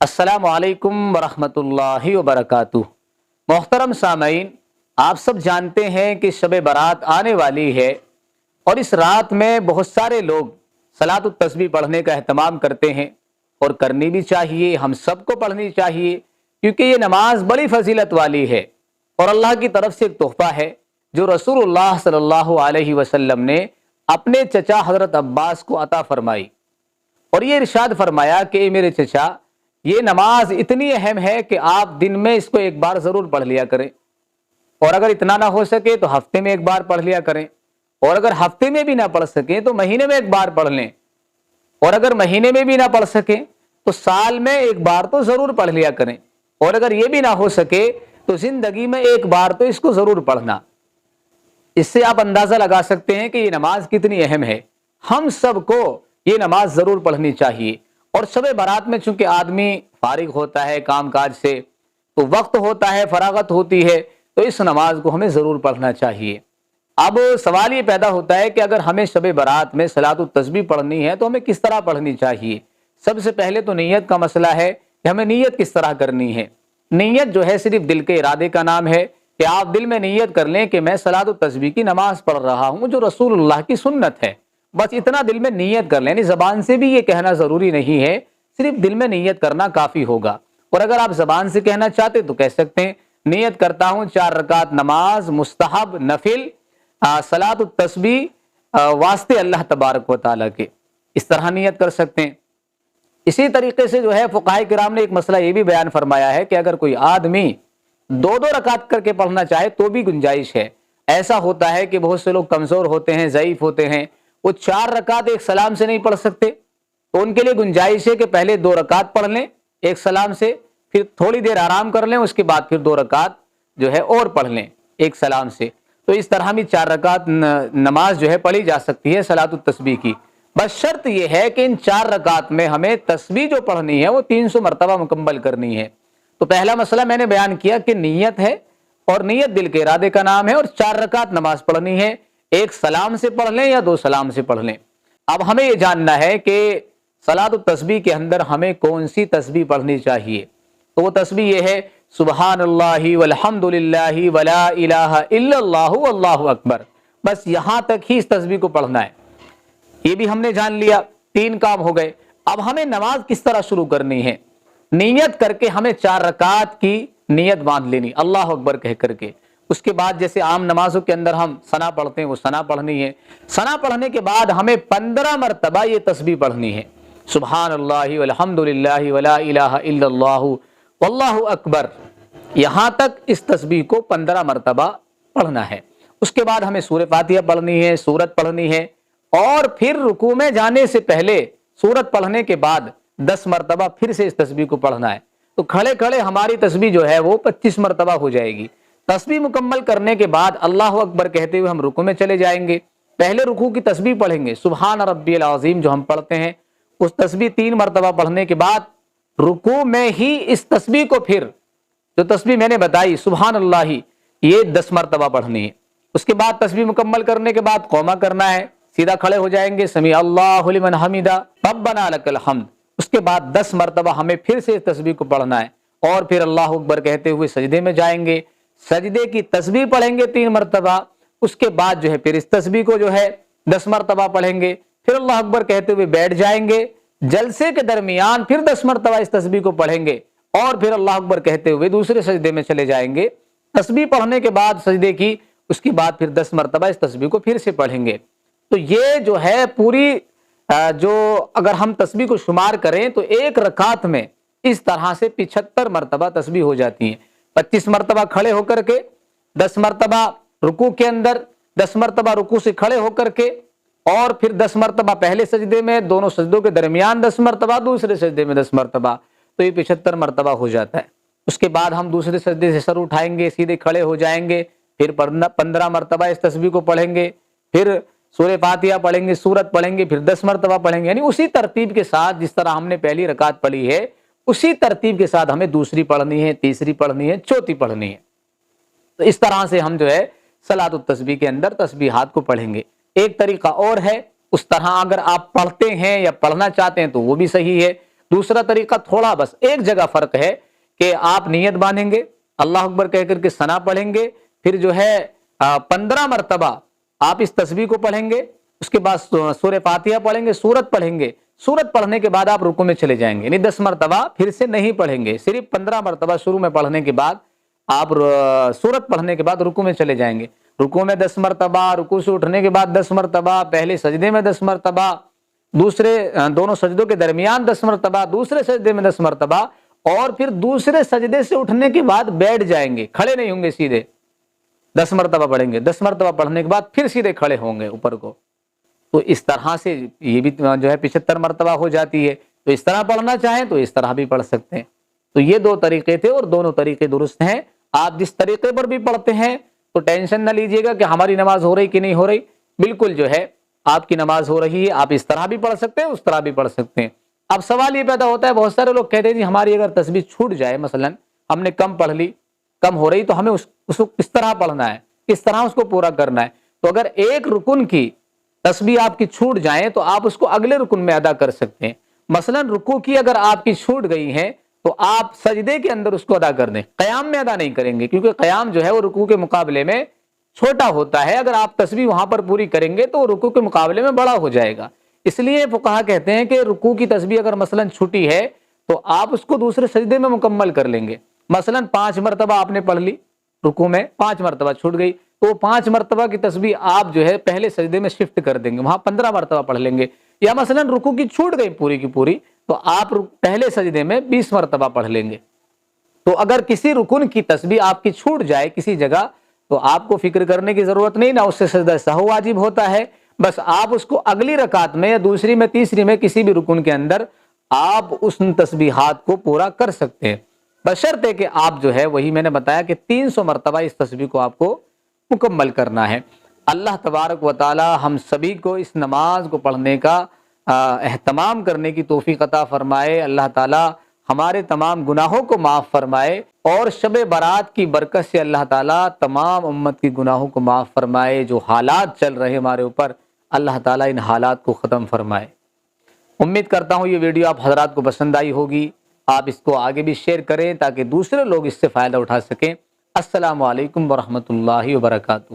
السلام علیکم ورحمۃ اللہ وبرکاتہ۔ محترم سامعین، آپ سب جانتے ہیں کہ شب برات آنے والی ہے اور اس رات میں بہت سارے لوگ صلاۃ التسبیح پڑھنے کا اہتمام کرتے ہیں، اور کرنی بھی چاہیے، ہم سب کو پڑھنی چاہیے، کیونکہ یہ نماز بڑی فضیلت والی ہے اور اللہ کی طرف سے ایک تحفہ ہے جو رسول اللہ صلی اللہ علیہ وسلم نے اپنے چچا حضرت عباس کو عطا فرمائی، اور یہ ارشاد فرمایا کہ اے میرے چچا، یہ نماز اتنی اہم ہے کہ آپ دن میں اس کو ایک بار ضرور پڑھ لیا کریں، اور اگر اتنا نہ ہو سکے تو ہفتے میں ایک بار پڑھ لیا کریں، اور اگر ہفتے میں بھی نہ پڑھ سکیں تو مہینے میں ایک بار پڑھ لیں، اور اگر مہینے میں بھی نہ پڑھ سکیں تو سال میں ایک بار تو ضرور پڑھ لیا کریں، اور اگر یہ بھی نہ ہو سکے تو زندگی میں ایک بار تو اس کو ضرور پڑھنا۔ اس سے آپ اندازہ لگا سکتے ہیں کہ یہ نماز کتنی اہم ہے۔ ہم سب کو یہ نماز ضرور پڑھنی چاہیے، اور شب برات میں چونکہ آدمی فارغ ہوتا ہے کام کاج سے، تو وقت ہوتا ہے، فراغت ہوتی ہے، تو اس نماز کو ہمیں ضرور پڑھنا چاہیے۔ اب سوال یہ پیدا ہوتا ہے کہ اگر ہمیں شب برات میں صلاۃ التسبیح پڑھنی ہے تو ہمیں کس طرح پڑھنی چاہیے؟ سب سے پہلے تو نیت کا مسئلہ ہے کہ ہمیں نیت کس طرح کرنی ہے۔ نیت جو ہے صرف دل کے ارادے کا نام ہے کہ آپ دل میں نیت کر لیں کہ میں صلاۃ التسبیح کی نماز پڑھ رہا ہوں جو رسول اللہ کی سنت ہے، بس اتنا دل میں نیت کر لیں، یعنی زبان سے بھی یہ کہنا ضروری نہیں ہے، صرف دل میں نیت کرنا کافی ہوگا۔ اور اگر آپ زبان سے کہنا چاہتے تو کہہ سکتے ہیں نیت کرتا ہوں 4 رکعت نماز مستحب نفل صلاۃ التسبیح واسطے اللہ تبارک و تعالیٰ کے، اس طرح نیت کر سکتے ہیں۔ اسی طریقے سے جو ہے فقہائے کرام نے ایک مسئلہ یہ بھی بیان فرمایا ہے کہ اگر کوئی آدمی 2 رکعت کر کے پڑھنا چاہے تو بھی گنجائش ہے۔ ایسا ہوتا ہے کہ بہت سے لوگ کمزور ہوتے ہیں، ضعیف ہوتے ہیں، وہ 4 رکعت ایک سلام سے نہیں پڑھ سکتے، تو ان کے لیے گنجائش ہے کہ پہلے 2 رکعت پڑھ لیں ایک سلام سے، پھر تھوڑی دیر آرام کر لیں، اس کے بعد پھر 2 رکعت جو ہے اور پڑھ لیں ایک سلام سے۔ تو اس طرح بھی 4 رکعت نماز جو ہے پڑھی جا سکتی ہے صلاۃ التسبیح کی۔ بس شرط یہ ہے کہ ان 4 رکعت میں ہمیں تسبیح جو پڑھنی ہے وہ 300 مرتبہ مکمل کرنی ہے۔ تو پہلا مسئلہ میں نے بیان کیا کہ نیت ہے، اور نیت دل کے ارادے کا نام ہے، اور 4 رکعت نماز پڑھنی ہے، ایک سلام سے پڑھ لیں یا 2 سلام سے پڑھ لیں۔ اب ہمیں یہ جاننا ہے کہ صلاۃ التسبیح کے اندر ہمیں کون سی تسبیح پڑھنی چاہیے، تو وہ تسبیح یہ ہے سبحان اللہ والحمد للہ ولا الہ الا اللہ واللہ اکبر، بس یہاں تک ہی اس تسبیح کو پڑھنا ہے۔ یہ بھی ہم نے جان لیا، 3 کام ہو گئے۔ اب ہمیں نماز کس طرح شروع کرنی ہے؟ نیت کر کے ہمیں 4 رکعت کی نیت باندھ لینی اللہ اکبر کہہ کر کے۔ اس کے بعد جیسے عام نمازوں کے اندر ہم ثنا پڑھتے ہیں وہ ثنا پڑھنی ہے۔ ثنا پڑھنے کے بعد ہمیں 15 مرتبہ یہ تسبیح پڑھنی ہے، سبحان اللہ والحمد للہ ولا الہ الا اللہ واللہ اکبر، یہاں تک اس تسبیح کو 15 مرتبہ پڑھنا ہے۔ اس کے بعد ہمیں سورہ فاتحہ پڑھنی ہے، سورت پڑھنی ہے، اور پھر رکوع میں جانے سے پہلے سورت پڑھنے کے بعد 10 مرتبہ پھر سے اس تسبیح کو پڑھنا ہے۔ تو کھڑے کھڑے ہماری تسبیح جو ہے وہ 25 مرتبہ ہو جائے گی۔ تسبیح مکمل کرنے کے بعد اللہ اکبر کہتے ہوئے ہم رکوع میں چلے جائیں گے۔ پہلے رکوع کی تسبیح پڑھیں گے سبحان ربی العظیم جو ہم پڑھتے ہیں، اس تسبیح 3 مرتبہ پڑھنے کے بعد رکوع میں ہی اس تسبیح کو پھر جو تسبیح میں نے بتائی سبحان اللہ یہ 10 مرتبہ پڑھنی ہے۔ اس کے بعد تسبیح مکمل کرنے کے بعد قومہ کرنا ہے، سیدھا کھڑے ہو جائیں گے سمیع اللہ لمن حمدہ ربنا لک الحمد۔ اس کے بعد 10 مرتبہ ہمیں پھر سے اس تسبیح کو پڑھنا ہے، اور پھر اللہ اکبر کہتے ہوئے سجدے میں جائیں گے، سجدے کی تسبیح پڑھیں گے 3 مرتبہ۔ اس کے بعد جو ہے پھر اس تسبیح کو جو ہے 10 مرتبہ پڑھیں گے، پھر اللہ اکبر کہتے ہوئے بیٹھ جائیں گے، جلسے کے درمیان پھر 10 مرتبہ اس تسبیح کو پڑھیں گے، اور پھر اللہ اکبر کہتے ہوئے دوسرے سجدے میں چلے جائیں گے۔ تسبیح پڑھنے کے بعد سجدے کی، اس کے بعد پھر 10 مرتبہ اس تسبیح کو پھر سے پڑھیں گے۔ تو یہ جو ہے پوری جو اگر ہم تسبیح کو شمار کریں تو ایک رکعت میں اس طرح سے 75 مرتبہ تسبیح ہو جاتی ہیں۔ 25 مرتبہ کھڑے ہو کر کے، 10 مرتبہ رکوع کے اندر، 10 مرتبہ رکوع سے کھڑے ہو کر کے، اور پھر 10 مرتبہ پہلے سجدے میں، دونوں سجدوں کے درمیان 10 مرتبہ، دوسرے سجدے میں 10 مرتبہ، تو یہ 75 مرتبہ ہو جاتا ہے۔ اس کے بعد ہم دوسرے سجدے سے سر اٹھائیں گے، سیدھے کھڑے ہو جائیں گے، پھر 15 مرتبہ اس تسبیح کو پڑھیں گے، پھر سورہ فاتحہ پڑھیں گے، سورت پڑھیں گے، پھر 10 مرتبہ پڑھیں گے، یعنی اسی ترتیب کے ساتھ جس طرح ہم نے پہلی رکعت پڑھی ہے اسی ترتیب کے ساتھ ہمیں دوسری پڑھنی ہے، تیسری پڑھنی ہے، چوتھی پڑھنی ہے۔ تو اس طرح سے ہم جو ہے صلاۃ التسبیح کے اندر تسبیحات کو پڑھیں گے۔ ایک طریقہ اور ہے، اس طرح اگر آپ پڑھتے ہیں یا پڑھنا چاہتے ہیں تو وہ بھی صحیح ہے۔ دوسرا طریقہ تھوڑا بس ایک جگہ فرق ہے کہ آپ نیت باندھیں گے، اللہ اکبر کہہ کر کے ثنا پڑھیں گے، پھر جو ہے 15 مرتبہ آپ اس تسبیح کو پڑھیں گے، اس کے بعد سورہ فاتحہ پڑھیں گے، سورت پڑھیں گے، سورت پڑھنے کے بعد آپ رکوع میں چلے جائیں گے، یعنی 10 مرتبہ پھر سے نہیں پڑھیں گے، صرف 15 مرتبہ شروع میں پڑھنے کے بعد آپ سورت پڑھنے کے بعد رکوع میں چلے جائیں گے، رکوع میں 10 مرتبہ، رکوع سے اٹھنے کے بعد 10 مرتبہ، پہلے سجدے میں 10 مرتبہ، دوسرے دونوں سجدوں کے درمیان 10 مرتبہ، دوسرے سجدے میں 10 مرتبہ، اور پھر دوسرے سجدے سے اٹھنے کے بعد بیٹھ جائیں گے، کھڑے نہیں ہوں گے، سیدھے 10 مرتبہ پڑھیں گے، 10 مرتبہ پڑھنے کے بعد پھر سیدھے کھڑے ہوں گے اوپر کو۔ تو اس طرح سے یہ بھی جو ہے 75 مرتبہ ہو جاتی ہے، تو اس طرح پڑھنا چاہیں تو اس طرح بھی پڑھ سکتے ہیں۔ تو یہ 2 طریقے تھے اور دونوں طریقے درست ہیں۔ آپ جس طریقے پر بھی پڑھتے ہیں تو ٹینشن نہ لیجئے گا کہ ہماری نماز ہو رہی کہ نہیں ہو رہی، بالکل جو ہے آپ کی نماز ہو رہی ہے، آپ اس طرح بھی پڑھ سکتے ہیں، اس طرح بھی پڑھ سکتے ہیں۔ اب سوال یہ پیدا ہوتا ہے، بہت سارے لوگ کہتے ہیں جی ہماری اگر تسبیح چھوٹ جائے، مثلا ہم نے کم پڑھ لی، کم ہو رہی، تو ہمیں اس کو کس طرح پڑھنا ہے، کس طرح اس کو پورا کرنا ہے؟ تو اگر ایک رکن کی تسبیح آپ کی چھوٹ جائیں تو آپ اس کو اگلے رکن میں ادا کر سکتے ہیں۔ مثلا رکوع کی اگر آپ کی چھوٹ گئی ہے تو آپ سجدے کے اندر اس کو ادا کر دیں، قیام میں ادا نہیں کریں گے، کیونکہ قیام جو ہے وہ رکوع کے مقابلے میں چھوٹا ہوتا ہے، اگر آپ تسبیح وہاں پر پوری کریں گے تو وہ رکوع کے مقابلے میں بڑا ہو جائے گا۔ اس لیے فقہا کہتے ہیں کہ رکوع کی تسبیح اگر مثلا چھوٹی ہے تو آپ اس کو دوسرے سجدے میں مکمل کر لیں گے۔ مثلا 5 مرتبہ آپ نے پڑھ لی رکوع میں، 5 مرتبہ چھوٹ گئی تو 5 مرتبہ کی تسبیح آپ جو ہے پہلے سجدے میں شفٹ کر دیں گے، وہاں 15 مرتبہ پڑھ لیں گے۔ یا مثلا رکوع کی چھوٹ گئی پوری کی پوری تو آپ پہلے سجدے میں 20 مرتبہ پڑھ لیں گے۔ تو اگر کسی رکن کی تسبیح آپ کی چھوٹ جائے کسی جگہ تو آپ کو فکر کرنے کی ضرورت نہیں، نہ اس سے سجدہ سہو واجب ہوتا ہے، بس آپ اس کو اگلی رکعت میں یا دوسری میں تیسری میں کسی بھی رکن کے اندر آپ اس تسبیحات کو پورا کر سکتے ہیں، بشرطے کہ آپ جو ہے وہی میں نے بتایا کہ 300 مرتبہ اس تسبیح کو آپ کو مکمل کرنا ہے۔ اللہ تبارک و تعالی ہم سبھی کو اس نماز کو پڑھنے کا اہتمام کرنے کی توفیق عطا فرمائے۔ اللہ تعالی ہمارے تمام گناہوں کو معاف فرمائے، اور شب برات کی برکت سے اللہ تعالی تمام امت کی گناہوں کو معاف فرمائے۔ جو حالات چل رہے ہمارے اوپر، اللہ تعالی ان حالات کو ختم فرمائے۔ امید کرتا ہوں یہ ویڈیو آپ حضرات کو پسند آئی ہوگی، آپ اس کو آگے بھی شیئر کریں تاکہ دوسرے لوگ اس سے فائدہ اٹھا سکیں۔ السلام علیکم ورحمۃ اللہ وبرکاتہ۔